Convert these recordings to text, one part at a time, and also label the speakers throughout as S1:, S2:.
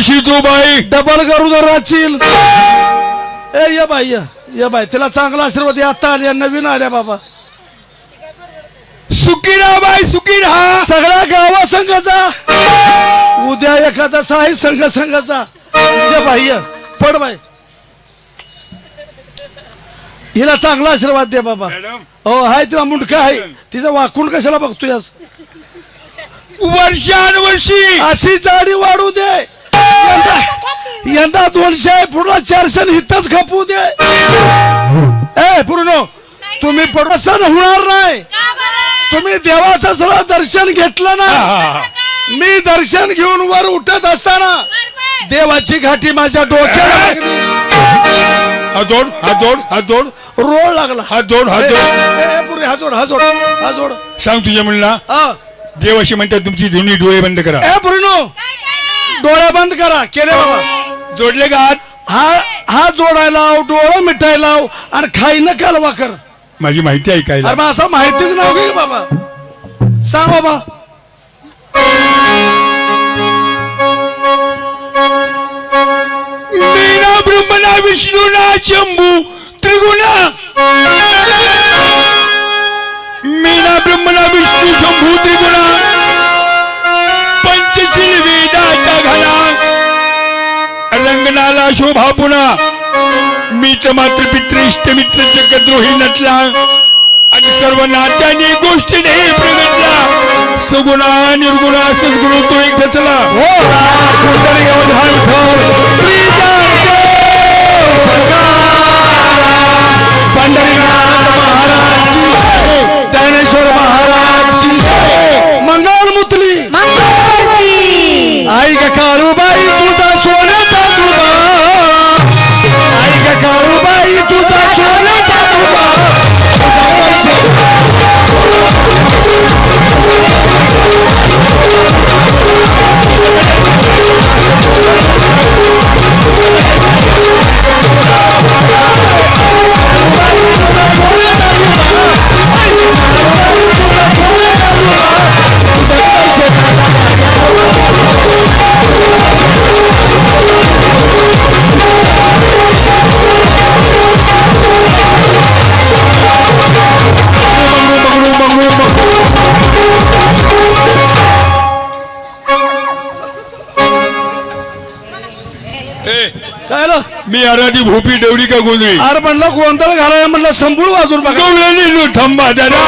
S1: वर्षी तू बाई
S2: डबल गरुदर राहशील. ए ये बाई ये बाई तिला चांगला आशीर्वाद दे. आता आल्या नवीन आल्या बाबा.
S1: सुखी राहा बाई सुखी राहा.
S2: सगळ्या गावा संघाचा उद्या एखादा आहे संघ संघाचा. ये बाई ये पड बाई. हिला चांगला आशीर्वाद दे बाबा. हो हाय तिला मुंडका आहे. तिचं वाकून कशाला बघतोय.
S1: वर्षानुवर्षी
S2: अशी जाडी वाढू दे. यंदा 200 पुढला 400 हितच खपू दे. ए पूर्ण तुम्ही प्रसन्न होणार नाही. तुम्ही देवाचं सर्व दर्शन घेतलं ना. मी दर्शन घेऊन वर उठत असताना देवाची घाटी माझ्या डोक्याला लागली.
S1: हात जोड
S2: रोळ लागला.
S1: हात जोड
S2: पुरे हात जोड.
S1: सांग तुझ्या मुलीला देवाशी म्हणतात तुमची दोन्ही डोळे बंद करा.
S2: ए पूर्ण डोळे बंद करा. केले बाबा.
S1: जोडले का हात?
S2: हात जोडायला डोळं मिटायला आणि खाईनं कालवा कर.
S1: माझी माहिती ऐकायला.
S2: अरे मग असं माहितीच नाव घे बाबा. सांग बाबा.
S1: मीना ब्रह्मणा विष्णुना शंभू त्रिगुणा. मीना ब्रह्मणा विष्णू शंभू त्रिगुणा. पंचशील वेदाचा घाला रंगनाला शोभा पुन्हा. मीच मात्र पित्र इष्ट मित्र जगद्रोही नटला आणि सर्व नात्याने गोष्टीने प्रगटला. सगुणा निर्गुणा सद्गुरु तो एक रचला.
S2: पंढरीनाथ महाराज की, ज्ञानेश्वर महाराज की, मंगल मुतली आई ग काळूबाई तुझा सोन्याचा तुबा. आई ग काळूबाई तुझा सोन्याचा तुबा.
S1: मी आराधी भोपी डवरी का गोंधळी.
S2: अरे म्हणलं गोंधळ घालाय म्हणलं संपूळ वाजून बघा.
S1: गवळणी थांबा जरा.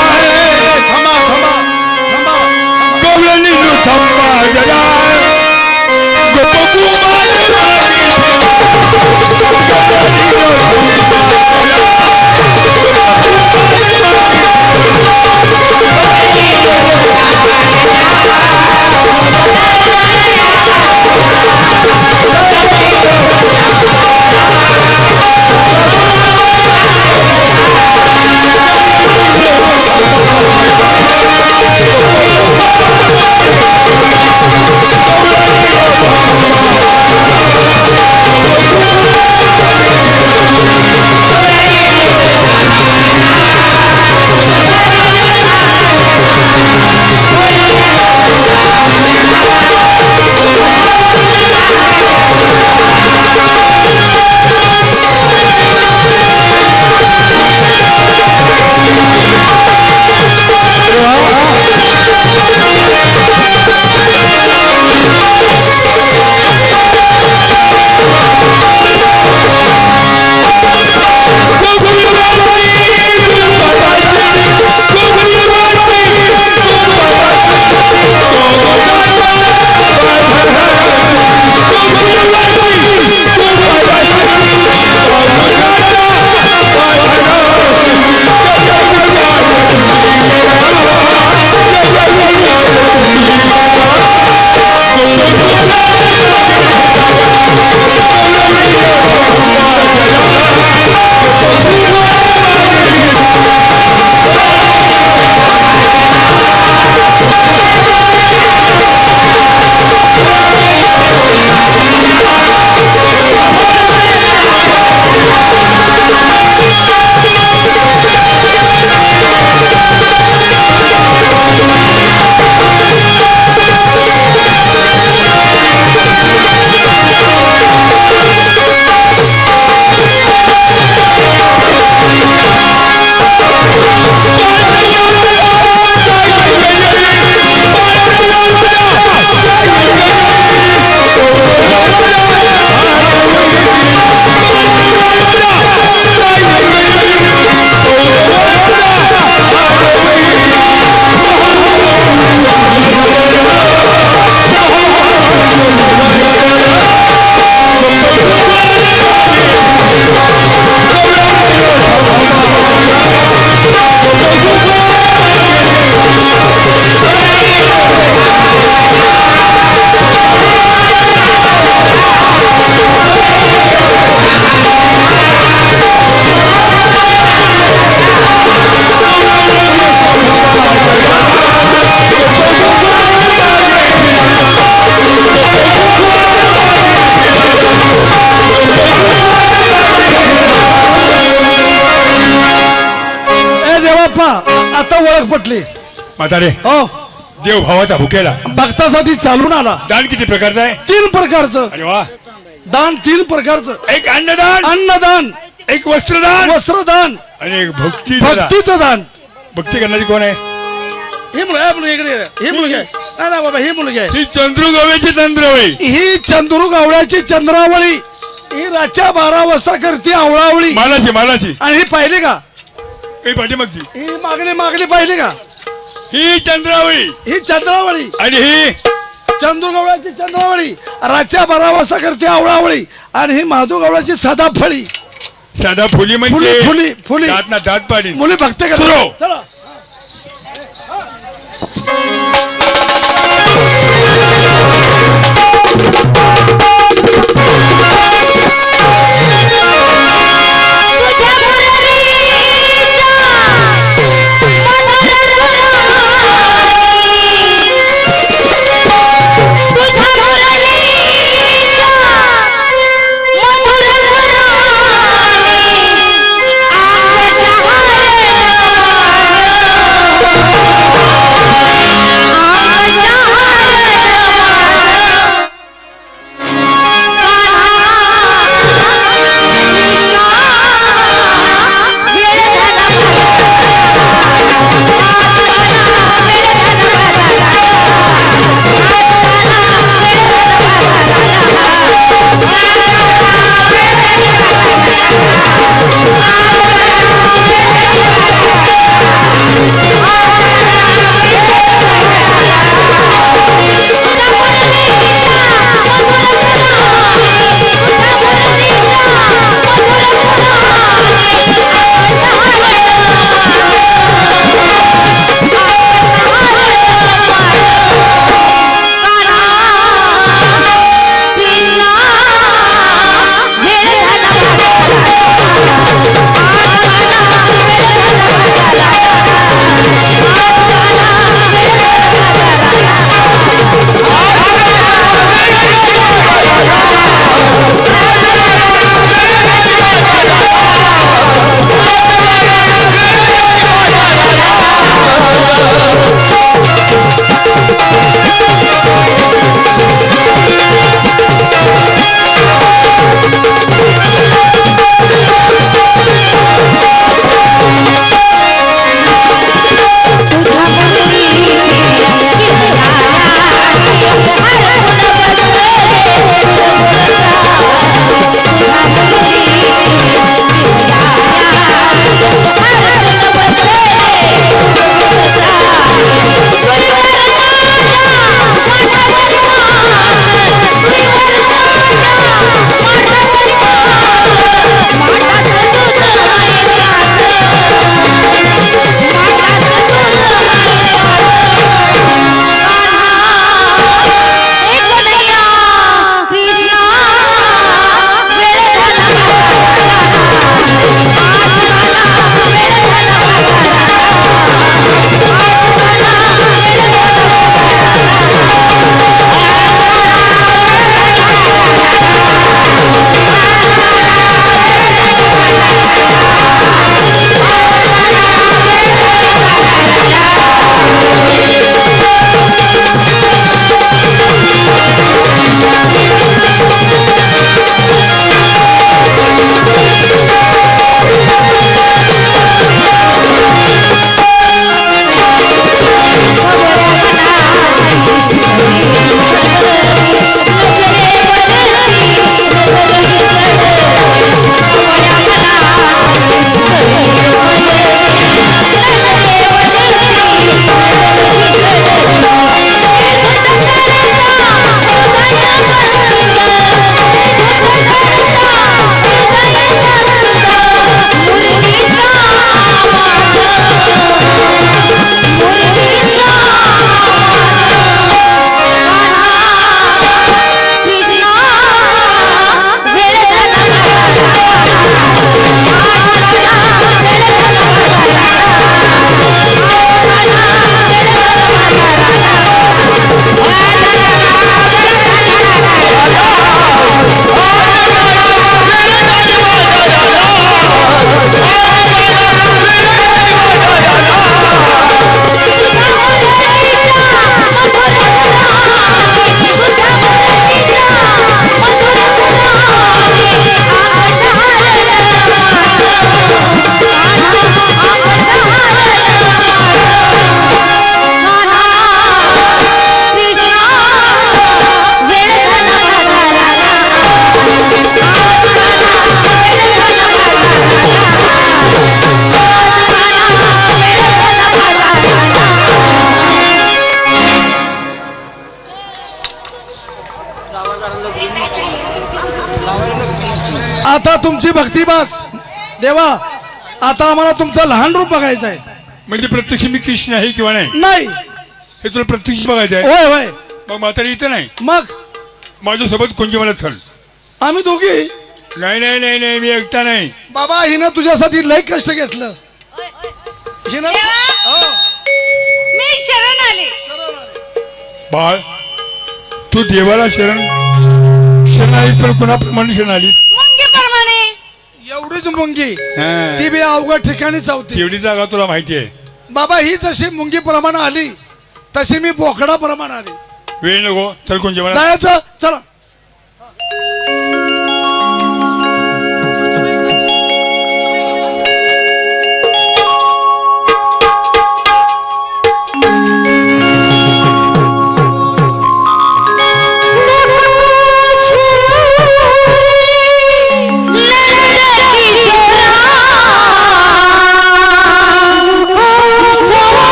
S1: गवळणी थांबा जरा.
S2: बाप्पा आता ओळख पटली.
S1: म्हातारे
S2: हो
S1: देव भावाचा भुकेला
S2: भक्तासाठी चालून आला.
S1: दान किती प्रकारचं आहे?
S2: 3 प्रकारचं
S1: अरे वा.
S2: दान. 3 प्रकारचं.
S1: एक अन्नदान,
S2: अन्नदान,
S1: एक वस्त्रदान
S2: वस्त्रदान,
S1: आणि एक भक्ती.
S2: भक्तीचं दान.
S1: भक्ती करणारी कोण आहे?
S2: ही मुलगी इकडे ये. ही मुलगी आहे. नाही नाही बाबा ही मुलगी आहे.
S1: ही चंद्रुगवेची चंद्रवळी.
S2: ही चंद्रू गावड्याची चंद्रावळी. ही रातच्या 12 वाजता करते आवळावळी.
S1: मालाची
S2: आणि ही पाहिली का?
S1: ही पाठीमागची.
S2: ही मागली पाहिली का?
S1: ही चंद्रावळी.
S2: ही चंद्रावळी.
S1: आणि ही
S2: चंद्रू गावड्याची चंद्रावळी रातच्या 12 वाजता करते आवळावळी. आणि ही माधू गावड्याची सदा फळी.
S1: साधा फुली म्हणजे
S2: फुली
S1: दात ना दात पाडी.
S2: मुली भक्ती
S1: सुरू.
S2: करतात. चला
S3: आ
S2: आता तुमची भक्ती बस देवा. आता आम्हाला तुमचं लहान रूप बघायचं आहे.
S1: म्हणजे प्रत्यक्ष मी कृष्ण आहे किंवा नाही
S2: नाही
S1: हे तुला प्रत्यक्ष बघायचं आहे.
S2: होय होय.
S1: मग म्हातारी इथं नाही,
S2: मग
S1: माझ्यासोबत कोणती मला चल.
S2: आम्ही दोघी.
S1: नाही नाही नाही नाही मी एकटा नाही.
S2: बाबा हिनं तुझ्यासाठी लय कष्ट घेतलं. हिनं हो.
S3: मी शरण आले.
S1: बाळ तू देवाला शरण आलीस पण कुणाप्रमाणे शरण आलीस?
S3: मुंगीप्रमाणे.
S2: एवढीच मुंगी
S1: हा.
S2: ती बी अवघड ठिकाणी चावती.
S1: तेवढी जागा तुला माहिती आहे.
S2: बाबा ही जशी मुंगी प्रमाणे आली तशी मी बोकडा प्रमाणे आली.
S1: वेळ नको चल कोण जेवण.
S2: जायचं चला.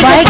S3: बाय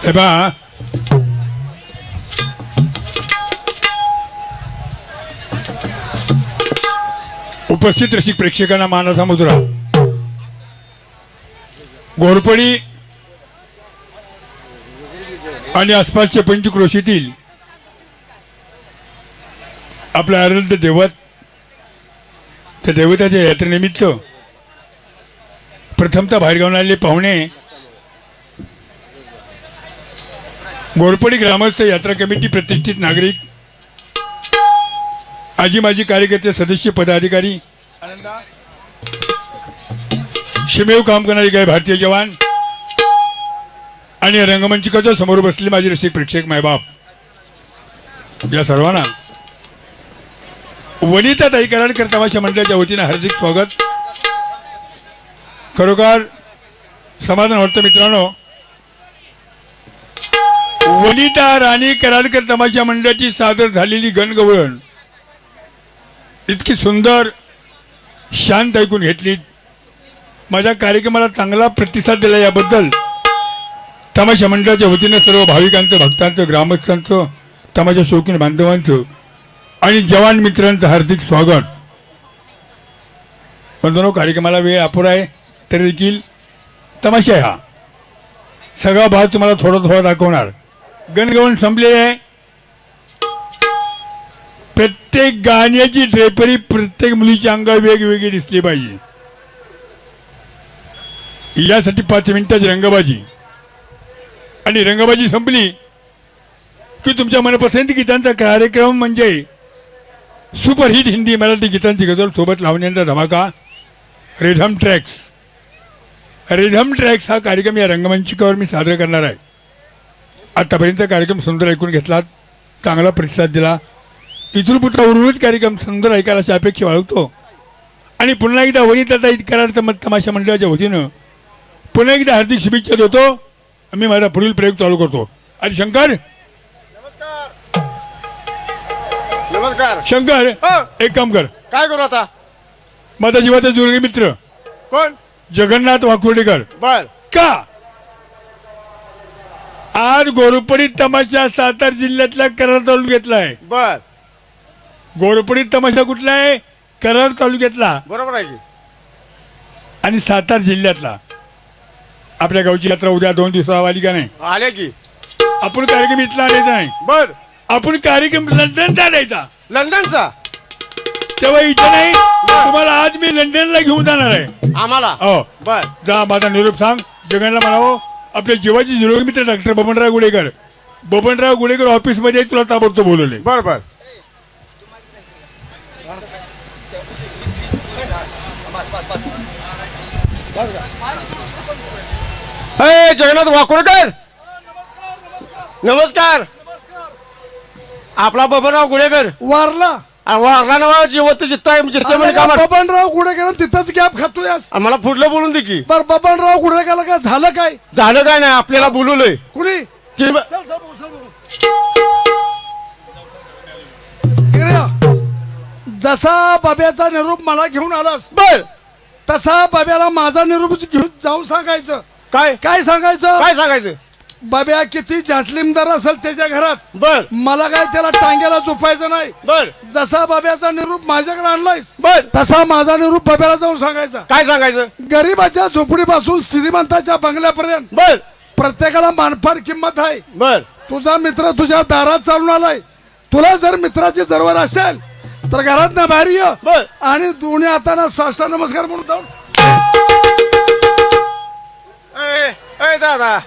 S1: हे पहा, उपस्थित रसिक प्रेक्षकांना मानाचा मुद्रा. घोरपडी आणि आसपासच्या पंचक्रोशीतील आपल्या आराध्य दैवत, त्या दैवताच्या यात्रेनिमित्त प्रथमतः बाहेरगावून आलेले पाहुणे, घोरपडी ग्रामस्थ, यात्रा कमिटी, प्रतिष्ठित नागरिक, आजी माजी कार्यकर्ते, सदस्य, पदाधिकारी, शिमेव काम करणारे काही भारतीय जवान आणि रंगमंचिकाच्या समोर बसले माझे रसिक प्रेक्षक मायबाप, या सर्वांना वनिता ताई कराडकर तमाशा मंडळाच्या वतीने हार्दिक स्वागत. खरोखर समाधान वाटतं मित्रांनो. वनिता राणी कराडकर तमाशा मंडळाची सादर झालेली गणगवळण इतकी सुंदर शांत ऐकून घेतली. माझ्या कार्यक्रमाला चांगला प्रतिसाद दिला याबद्दल तमाशा मंडळाच्या वतीने सर्व भाविकांचं, भक्तांचं, ग्रामस्थांचं, तमाशा शौकीन बांधवांचं आणि जवान मित्रांचं हार्दिक स्वागत. पण दोन कार्यक्रमाला वेळ अपुरा आहे तरी देखील तमाशा आहे हा. सगळा भाग तुम्हाला थोडा थोडा दाखवणार. गणगवळण संपलेली आहे. प्रत्येक गाण्याची ड्रेपरी प्रत्येक मुलीच्या अंगावर वेगवेगळी दिसली पाहिजे. यासाठी 5 मिनिटाची रंगबाजी, आणि रंगबाजी संपली की तुमच्या मनपसंत गीतांचा कार्यक्रम म्हणजे सुपरहिट हिंदी मराठी गीतांची गजल सोबत लावण्याचा धमाका रिधम ट्रॅक्स. रिधम ट्रॅक्स हा कार्यक्रम या रंगमंचिकावर मी सादर करणार आहे. आतापर्यंत कार्यक्रम सुंदर ऐकून घेतला, चांगला प्रतिसाद दिला. इथून पुढचा उर्वरित कार्यक्रम सुंदर ऐकायला अपेक्षा बाळगतो. आणि पुन्हा एकदा वनिता ताई कराड तमाशा मंडळाच्या वतीनं पुन्हा एकदा हार्दिक शुभेच्छा देतो. मी माझा पुढील प्रयोग चालू करतो. आणि शंकर,
S4: नमस्कार.
S1: शंकर, एक काम कर.
S4: काय करू आता?
S1: माझा जीवाचा दुर्गे मित्र
S4: कोण?
S1: जगन्नाथ वाकुर्डेकर.
S4: बर.
S1: का आज घोरपडी तमाशा सातारा जिल्ह्यातला कराड तालुक्यातला आहे.
S4: बर.
S1: घोरपडी तमाशा कुठला आहे? कराड तालुक्यातला
S4: बरोबर आहे की.
S1: आणि सातारा जिल्ह्यातला. आपल्या गावची यात्रा उद्या 2 दिवसावर आली का नाही?
S4: आले की.
S1: आपण कार्यक्रम इथला आणायचा नाही,
S4: बर.
S1: आपण कार्यक्रम लंडनचा आणायचा.
S4: लंडनचा?
S1: तेव्हा इथं नाही, तुम्हाला आज मी लंडनला घेऊन जाणार आहे.
S4: आम्हाला?
S1: हो.
S4: बर.
S1: जा, माझा निरोप सांग. जगनला म्हणावं आपल्या जीवाची निरोगी मित्र डॉक्टर बबनराव गुडेकर. बबनराव गुडेकर ऑफिसमध्ये तुला ताबडतोब बोलवले.
S4: बर बर. जगन्नाथ वाकुळकर, नमस्कार. आपला बबनराव गुडेकर
S2: वारला
S4: वारला नावा जिवंत जित्ता जित्ता म्हणजे का?
S2: बबनराव गुडेकर तिथंच गॅप खातोय.
S4: आम्हाला पुढलं बोलून दे की.
S2: बर, बबनराव गुडेकरला काय झालं? काय
S4: झालं काय नाही, आपल्याला बोलवलंय.
S2: कुणी?
S4: की-
S2: इकडे या. जसा बाब्याचा निरूप मला घेऊन आलास
S4: बर.
S2: तसा बाब्याला माझा निरूप घेऊन जाऊन सांगायचं.
S4: काय
S2: काय सांगायचं?
S4: काय सांगायचं?
S2: बाब्या किती जाटलिमदार असेल त्याच्या घरात,
S4: बर
S2: मला काय त्याला टांग्याला झोपायचं नाही.
S4: बर
S2: जसा बाब्याचा निरूप माझ्याकडे आणलायस
S4: बर.
S2: तसा माझा निरूप बाब्याला जाऊन सांगायचा.
S4: काय सांगायचं?
S2: गरीबाच्या झोपडीपासून श्रीमंताच्या बंगल्यापर्यंत
S4: बर
S2: प्रत्येकाला मानपार किंमत आहे.
S4: बर.
S2: तुझा मित्र तुझ्या दारात चालून आलाय. तुला जर मित्राची जरवर असेल तर घरात ना बाहेर ये
S4: बर.
S2: आणि दोन्ही हाताना साष्टांग नमस्कार म्हणून जाऊन.
S4: ए दादा,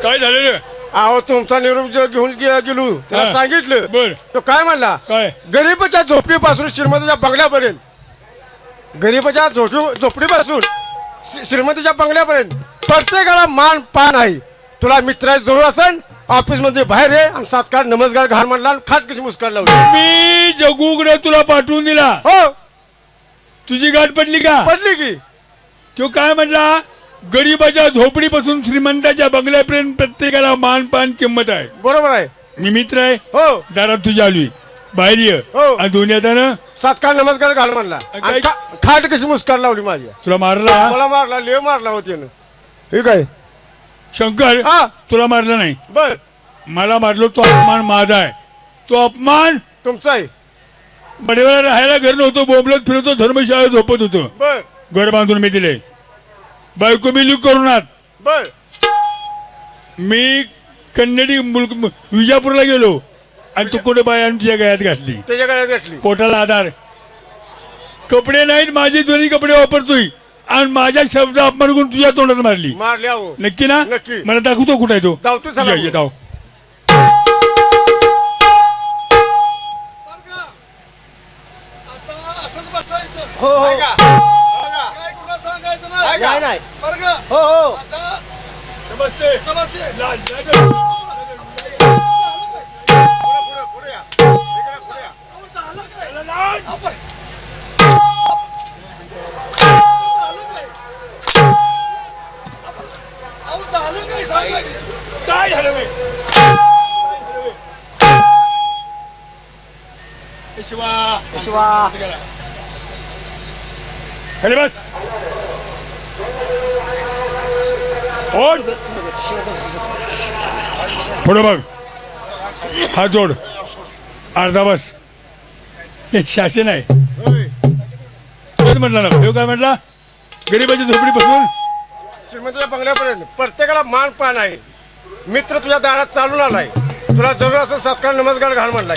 S1: काय झालं रे?
S4: अहो तुमचा निरोप जो घेऊन गेलो त्याला
S1: हा.
S4: सांगितलं.
S1: बर.
S4: तो काय म्हणला?
S1: काय?
S4: गरीबाच्या झोपडीपासून श्रीमंताच्या बंगल्यापर्यंत, गरीबाच्या झोपडीपासून श्रीमंताच्या बंगल्यापर्यंत प्रत्येकाला मान पान आहे. तुला मित्राची जवळ असेल ऑफिस मध्ये बाहेर आहे आणि सत्कार नमस्कार घाल म्हणला, खाट कशी मुस्कार लावली.
S1: मी जगूकडे तुला पाठवून दिला.
S4: हो
S1: तुझी गाठ पडली का?
S4: पडली की.
S1: तो काय म्हणला? गरीबाच्या झोपडीपासून श्रीमंताच्या बंगल्यापर्यंत प्रत्येकाला मानपान किंमत आहे.
S4: बरोबर आहे.
S1: मी मित्र आहे.
S4: हो
S1: दारात तुझ्या आली बाहेर ये.
S4: हो.
S1: आणि दोन्ही हातानं
S4: सत्कार नमस्कार घाल म्हणला
S1: काय?
S4: आणि खाट कशी मुस्कार लावली माझी.
S1: तुला मारला.
S4: मला मारला, लेव मारला होती. ठीक आहे.
S1: शंकर
S4: हा.
S1: तुला मारलं नाही,
S4: बर
S1: मला मारलो. तो अपमान माझा आहे. तो अपमान
S4: तुमचं आहे.
S1: बडेवाला राहायला घर नव्हतं, बोंबलत फिरतो, धर्मशाळा झोपत होतो.
S4: बर
S1: घर बांधून मी दिले. बायको मिली करोनात.
S4: बर
S1: मी कन्नडी विजापूरला गेलो आणि तू कुठे बाय आणि तुझ्या गळ्यात घातली,
S4: त्याच्या गळ्यात घातली.
S1: पोटाला आधार. कपडे नाहीत, माझे दोन्ही कपडे वापरतोय आणि माझ्या शब्द अपमान करून तुझ्या तोंडात मारली.
S4: मारली अहो.
S1: नक्की ना?
S4: नक्की.
S1: मला दाखवतो कुठे आहे तो.
S4: धावतो चला.
S1: ये, ये, धाव.
S2: असंच बसायचं,
S5: हो हो
S4: ऐका.
S2: काय कुणा सांगायचं नाही.
S4: ऐका.
S5: नाही नाही
S2: बरं का?
S5: हो हो
S2: आता
S1: नमस्ते.
S2: नमस्ते.
S1: लाज नाही का?
S4: पुढे, पुढे या. इकडे पुढे या.
S2: अहो, झालं काय?
S1: त्याला लाज.
S2: आपण- अहो, झालं काय सांगा की.
S1: काय झालं बे? ए शिवा,
S5: शिवा
S1: खाली बस. ओढ. पुढे बघ, हात जोड, अर्धा बस. हे शासन आहे.
S4: होय.
S1: तेच म्हटलं ना. हे काय म्हटला? गरीबाची झोपडी बसून
S4: श्रीमंतीच्या बंगल्यापर्यंत प्रत्येकाला मान पान आहे. मित्र तुझ्या दारात चालून आलाय. तुला जरूर असं सत्कार नमस्कार घाल म्हणलाय.